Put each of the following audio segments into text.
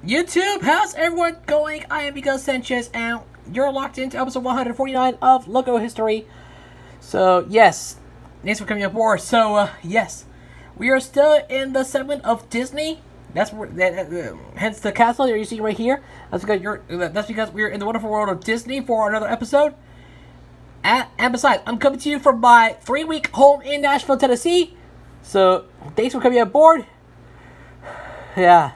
YouTube, how's everyone going? I am Miguel Sanchez, and you're locked into episode 149 of Logo History. So, yes, thanks for coming aboard. So, yes, we are still in the segment of Disney. That's where, hence the castle that you see right here. That's because we're in the wonderful world of Disney for another episode. And besides, I'm coming to you from my 3-week home in Nashville, Tennessee. So, thanks for coming aboard. Yeah.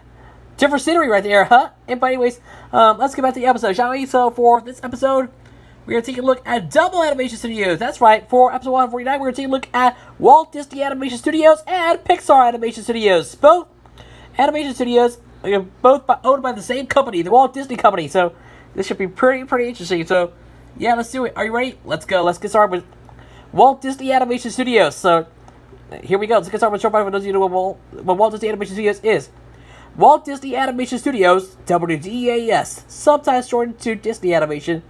Different scenery right there, huh? But anyways, let's get back to the episode, shall we? So for this episode, we're going to take a look at Double Animation Studios. That's right, for episode 149, we're going to take a look at Walt Disney Animation Studios and Pixar Animation Studios. Both animation studios, both owned by the same company, the Walt Disney Company. So this should be pretty interesting. So yeah, let's do it. Are you ready? Let's go. Let's get started with Walt Disney Animation Studios. So here we go. Let's get started with short for those of you who know what Walt Disney Animation Studios is. Walt Disney Animation Studios, WDAS, sometimes shortened to Disney Animation,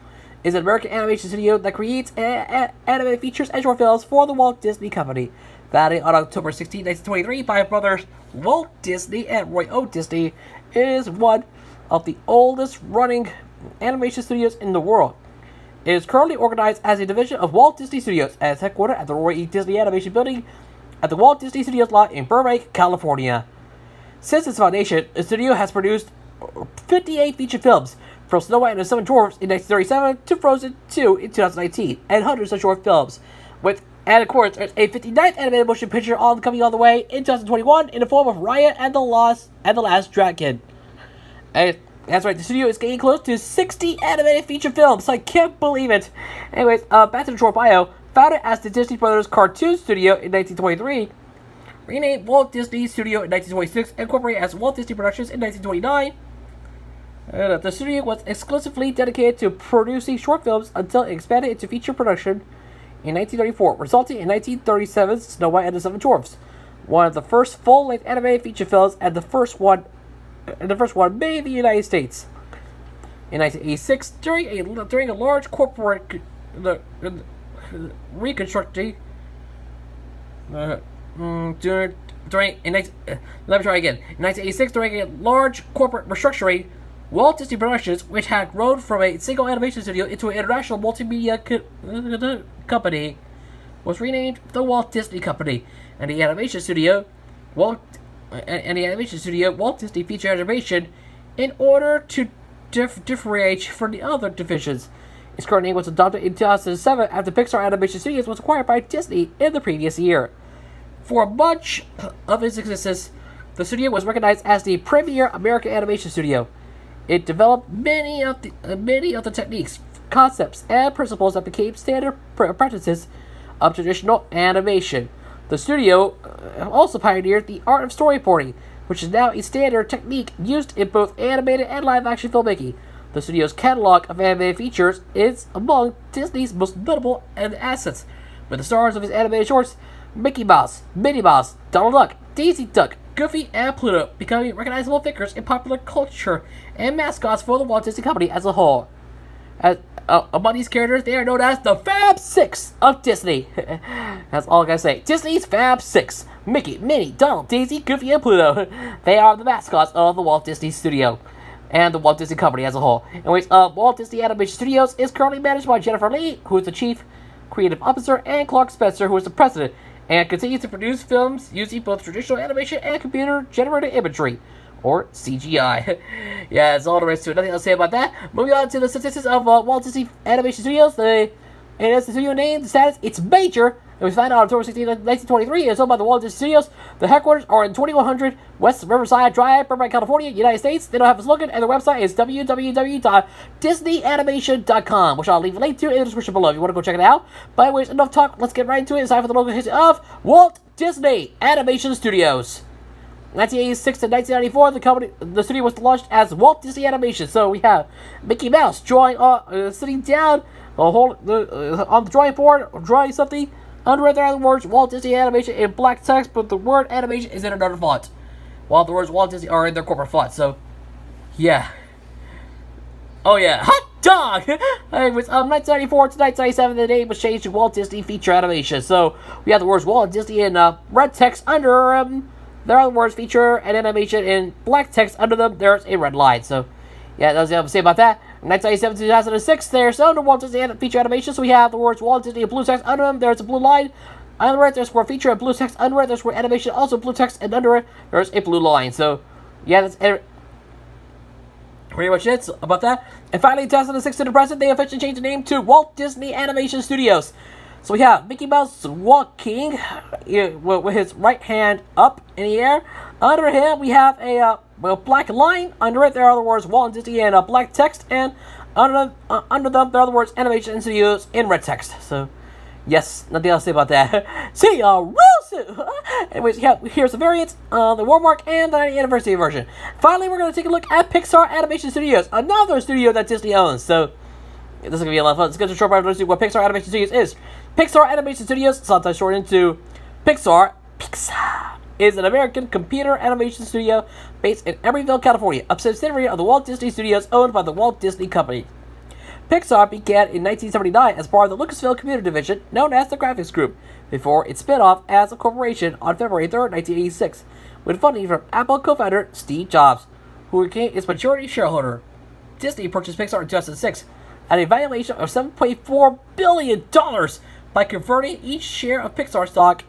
is an American animation studio that creates animated features and short films for the Walt Disney Company. Founded on October 16, 1923 by brothers Walt Disney and Roy O. Disney, it is one of the oldest running animation studios in the world. It is currently organized as a division of Walt Disney Studios and is headquartered at the Roy E. Disney Animation Building at the Walt Disney Studios lot in Burbank, California. Since its foundation, the studio has produced 58 feature films, from Snow White and the Seven Dwarfs in 1937 to Frozen 2 in 2019, and hundreds of short films. And of course, there's a 59th animated motion picture coming all the way in 2021 in the form of Raya and the Last Dragon. And that's right, the studio is getting close to 60 animated feature films. I can't believe it. Anyways, back to the short bio. Founded as the Disney Brothers Cartoon Studio in 1923. Renamed Walt Disney Studio in 1926, incorporated as Walt Disney Productions in 1929. The studio was exclusively dedicated to producing short films until it expanded into feature production in 1934, resulting in 1937's Snow White and the Seven Dwarfs, one of the first full-length animated feature films and the first one made in the United States. In 1986, during a large corporate reconstruction. Let me try again. In 1986, during a large corporate restructuring, Walt Disney Productions, which had grown from a single animation studio into an international multimedia company, was renamed the Walt Disney Company, and the animation studio, Walt Disney Feature Animation, in order to differentiate from the other divisions. Its current name was adopted in 2007 after Pixar Animation Studios was acquired by Disney in the previous year. For much of its existence, the studio was recognized as the premier American animation studio. It developed many of the techniques, concepts, and principles that became standard practices of traditional animation. The studio also pioneered the art of storyboarding, which is now a standard technique used in both animated and live-action filmmaking. The studio's catalog of animated features is among Disney's most notable assets, with the stars of its animated shorts Mickey Mouse, Minnie Mouse, Donald Duck, Daisy Duck, Goofy, and Pluto becoming recognizable figures in popular culture and mascots for the Walt Disney Company as a whole. Among these characters, they are known as the Fab Six of Disney. That's all I gotta say. Disney's Fab Six: Mickey, Minnie, Donald, Daisy, Goofy, and Pluto. They are the mascots of the Walt Disney Studio and the Walt Disney Company as a whole. Anyways, Walt Disney Animation Studios is currently managed by Jennifer Lee, who is the Chief Creative Officer, and Clark Spencer, who is the President, and continues to produce films using both traditional animation and computer-generated imagery, or CGI. Yeah, that's all there is to it. Nothing else to say about that. Moving on to the statistics of Walt Disney Animation Studios. And as the studio name, the status, it's major. It was founded on October 16, 1923. It is owned by the Walt Disney Studios. The headquarters are in 2100 West Riverside Drive, Burbank, California, United States. They don't have a slogan, and their website is www.disneyanimation.com, which I'll leave a link to in the description below if you want to go check it out. But anyways, enough talk. Let's get right into it. It's time for the local history of Walt Disney Animation Studios. 1986 to 1994, the studio was launched as Walt Disney Animation. So we have Mickey Mouse sitting down on the drawing board, drawing something. Under the words Walt Disney Animation in black text, but the word animation is in another font, while the words Walt Disney are in their corporate font. So, yeah. Oh yeah, hot dog! It was 1994 to 1997, the name was changed to Walt Disney Feature Animation. So, we have the words Walt Disney in red text under there are the words feature and animation in black text. Under them, there's a red line. So, yeah, that's what I have to say about that. 1997 to 2006, there's no Walt Disney feature animation. So we have the words Walt Disney in blue text. Under them, there's a blue line. On the right, there's word feature and blue text. Under it, there's word animation, also blue text. And under it, there's a blue line. So, yeah, that's pretty much it about that. And finally, 2006 to the present, they officially changed the name to Walt Disney Animation Studios. So we have Mickey Mouse walking with his right hand up in the air. Under him, we have a black line. Under it, there are the words Walt Disney in black text. And under them, there are the words Animation Studios in red text. So, yes, nothing else to say about that. See ya real soon. Anyways, yeah, here's the variants, the Warmark, and the 90th anniversary version. Finally, we're going to take a look at Pixar Animation Studios, another studio that Disney owns. So, this is going to be a lot of fun. Let's get to a short part of what Pixar Animation Studios is. Pixar Animation Studios, sometimes shortened into Pixar, is an American computer animation studio based in Emeryville, California, a subsidiary of the Walt Disney Studios owned by the Walt Disney Company. Pixar began in 1979 as part of the Lucasfilm Computer Division, known as the Graphics Group, before its spin-off as a corporation on February 3, 1986, with funding from Apple co-founder Steve Jobs, who became its majority shareholder. Disney purchased Pixar in 2006 at a valuation of $7.4 billion by converting each share of Pixar stock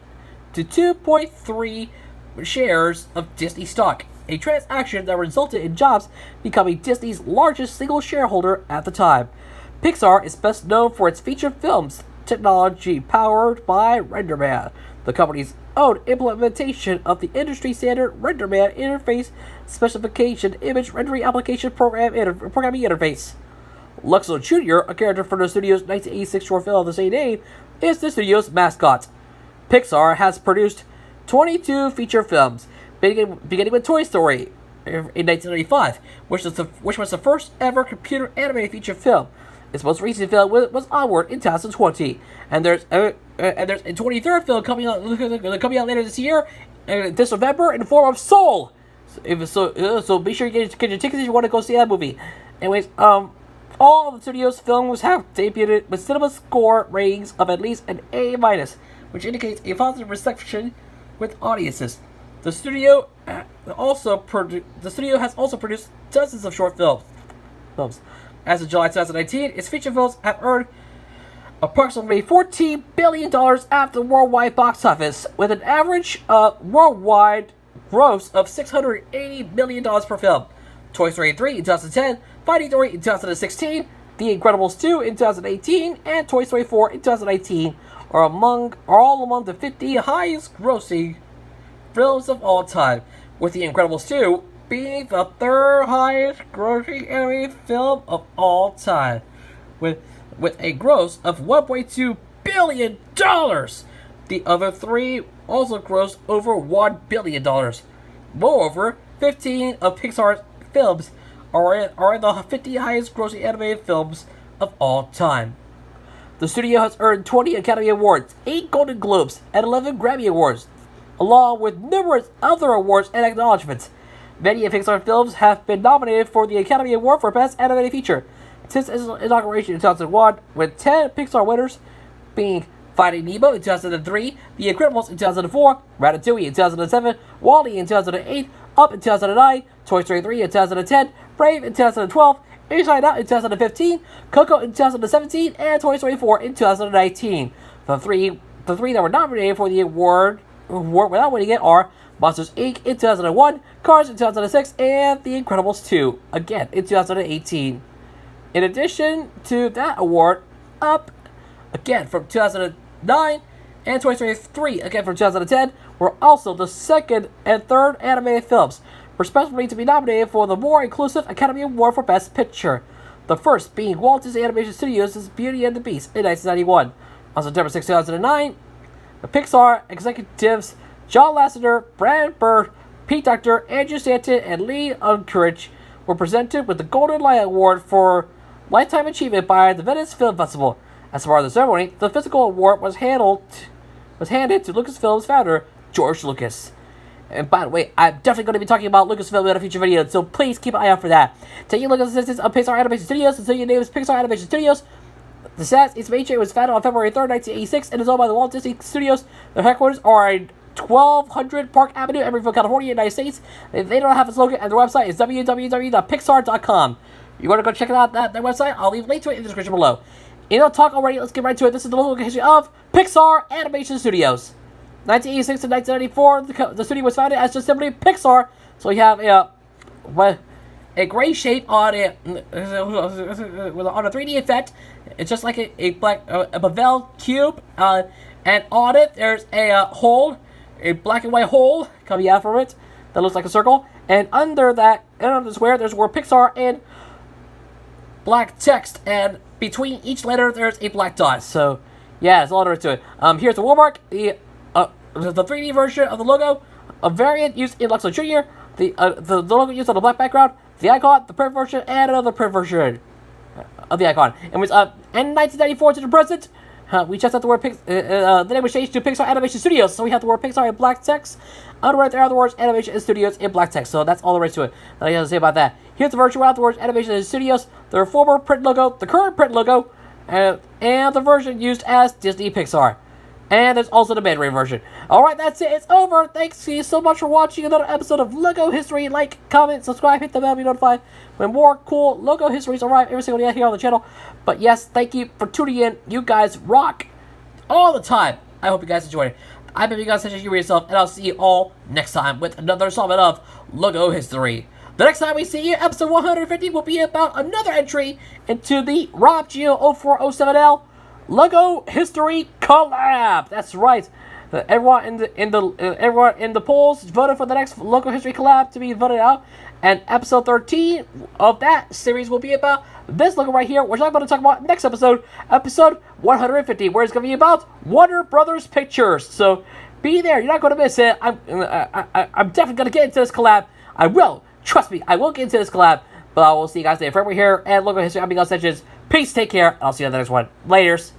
to 2.3 shares of Disney stock, a transaction that resulted in Jobs becoming Disney's largest single shareholder at the time. Pixar is best known for its feature films, technology powered by RenderMan, the company's own implementation of the industry standard RenderMan interface specification image rendering application programming interface. Luxo Jr., a character from the studio's 1986 short film of the same name, is the studio's mascot. Pixar has produced 22 feature films, beginning with Toy Story in 1995, which was the first ever computer animated feature film. Its most recent film was Onward in 2020, and there's a 23rd film coming out later this year, this November, in the form of Soul. So be sure you get your tickets if you want to go see that movie. Anyways, all of the studio's films have debuted with cinema score ratings of at least an A-, which indicates a positive reception with audiences. The studio has also produced dozens of short films. As of July 2019, its feature films have earned approximately $14 billion at the worldwide box office, with an average worldwide gross of $680 million per film. Toy Story 3 in 2010, Finding Dory in 2016, The Incredibles 2 in 2018, and Toy Story 4 in 2019 are all among the 50 highest grossing films of all time, with The Incredibles 2 being the third highest grossing animated film of all time, with a gross of $1.2 billion. The other three also grossed over $1 billion. Moreover, 15 of Pixar's films are in the 50 highest grossing animated films of all time. The studio has earned 20 Academy Awards, 8 Golden Globes, and 11 Grammy Awards, along with numerous other awards and acknowledgments. Many of Pixar films have been nominated for the Academy Award for Best Animated Feature since its inauguration in 2001, with 10 Pixar winners being Finding Nemo in 2003, The Incredibles in 2004, Ratatouille in 2007, WALL-E in 2008, Up in 2009, Toy Story 3 in 2010, Brave in 2012, Inside Out in 2015, Coco in 2017, and Toy Story 4 in 2019. The three that were nominated for the award without winning it are Monsters Inc. in 2001, Cars in 2006, and The Incredibles 2, again in 2018. In addition to that award, Up, again from 2009, and Toy Story 3, again from 2010, were also the second and third animated films, respectively, to be nominated for the more inclusive Academy Award for Best Picture, the first being Walt Disney Animation Studios' Beauty and the Beast in 1991. On September 6, 2009, the Pixar executives John Lasseter, Brad Bird, Pete Docter, Andrew Stanton, and Lee Unkrich were presented with the Golden Lion Award for Lifetime Achievement by the Venice Film Festival. As part of the ceremony, the physical award was handed to Lucasfilm's founder, George Lucas. And by the way, I'm definitely going to be talking about Lucasfilm in a future video, so please keep an eye out for that. Taking a look at the statistics of Pixar Animation Studios, the studio name is Pixar Animation Studios. The SAS Animation was founded on February 3rd, 1986, and is owned by the Walt Disney Studios. Their headquarters are in 1200 Park Avenue, Emeryville, California, United States. They don't have a slogan, and their website is www.pixar.com. You want to go check it out, their website? I'll leave a link to it in the description below. Enough talk already, let's get right to it. This is the local history of Pixar Animation Studios. 1986 to 1994, the studio was founded as just simply Pixar. So you have a gray shape on a 3D effect. It's just like a bevel cube, and on it there's a hole, a black and white hole coming out from it that looks like a circle. And under that, under the square, there's the word Pixar in black text, and between each letter there's a black dot. So yeah, that's all there is to it. Here's the watermark, the 3D version of the logo, a variant used in Luxo Jr., the logo used on the black background, the icon, the print version, and another print version of the icon. And was in 1994 to the present, we just have the word the name was changed to Pixar Animation Studios. So we have the word Pixar in black text. Underneath there are the words Animation Studios in black text. So that's all there is to it that I have to say about that. Here's the version without the words Animation Studios, their former print logo, the current print logo, and the version used as Disney Pixar. And there's also the Mandarin version. Alright, that's it. It's over. Thanks to you so much for watching another episode of LEGO History. Like, comment, subscribe, hit the bell to be notified when more cool LEGO histories arrive every single day here on the channel. But yes, thank you for tuning in. You guys rock all the time. I hope you guys enjoyed it. I've been you guys such as you yourself, and I'll see you all next time with another installment of LEGO History. The next time we see you, episode 150 will be about another entry into the Rob Geo 0407L LEGO History Collab. That's right. Everyone in the polls voted for the next LEGO History Collab to be voted out, and episode 13 of that series will be about this LEGO right here, which I'm going to talk about next episode 150, where it's going to be about Warner Brothers Pictures. So be there. You're not going to miss it. I'm definitely going to get into this collab. I will. Trust me. I will get into this collab. But I will see you guys later. Forever here at LEGO History. I'm Miguel Sanchez. Peace. Take care. I'll see you on the next one. Laters.